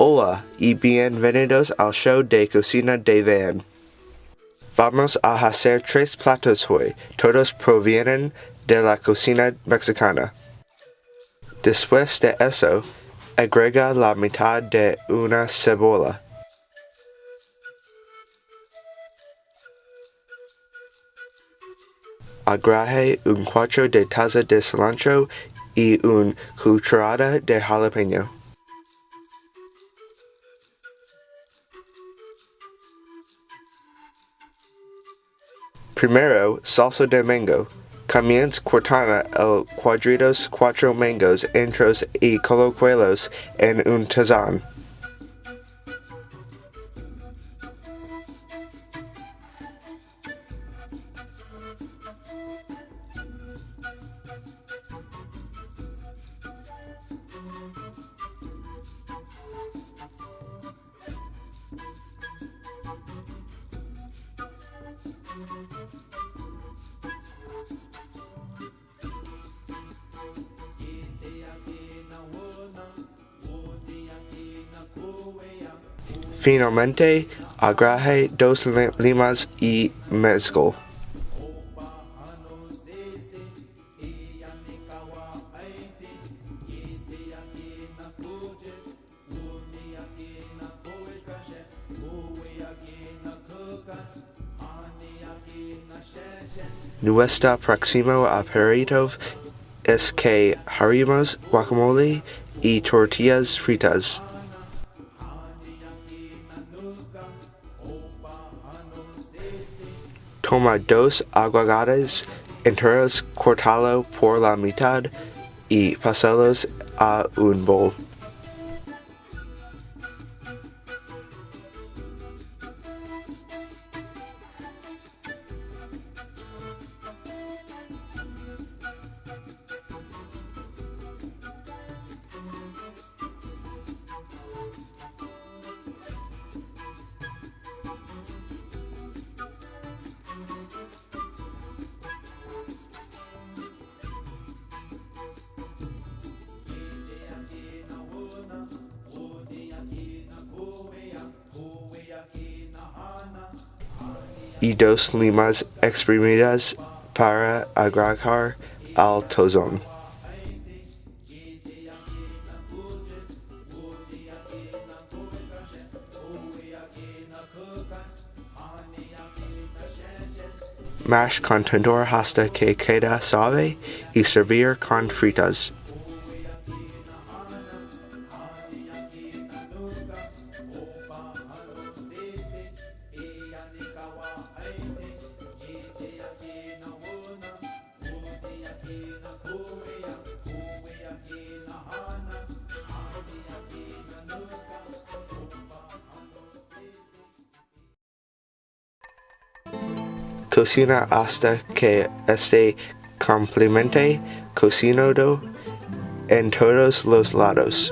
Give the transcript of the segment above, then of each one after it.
Hola y bienvenidos al show de Cocina de Van. Vamos a hacer 3 platos hoy. Todos provienen de la cocina mexicana. Después de eso, agrega la mitad de una cebolla. Agregue un cuarto de taza de cilantro y una cucharada de jalapeño. Primero, salsa de mango. Comienza cortando en cuadritos 4 mangos enteros y colócalos en un tazón. Finalmente, agregue 2 limas y mezcal. Nuestro próximo aperitivo es que haremos guacamole y tortillas fritas. Toma 2 aguacates enteros, cortalo por la mitad y pásalos a un bowl. Y 2 limas exprimidas para agregar al tazón. Mash con tenedor hasta que quede suave y servir con fritas. Cocina hasta que esté completamente cocinado en todos los lados.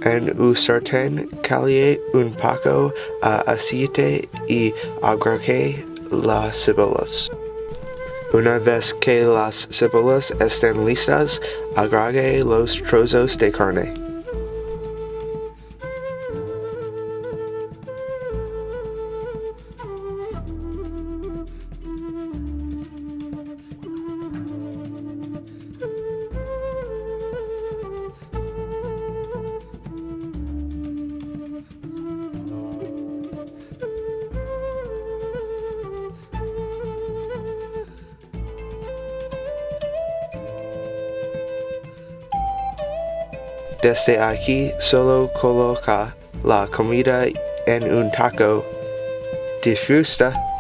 En un sartén caliente un poco de aceite y agregue las cebollas. Una vez que las cebollas estén listas, agregue los trozos de carne. Desde aquí solo coloca la comida en un taco. Disfruta.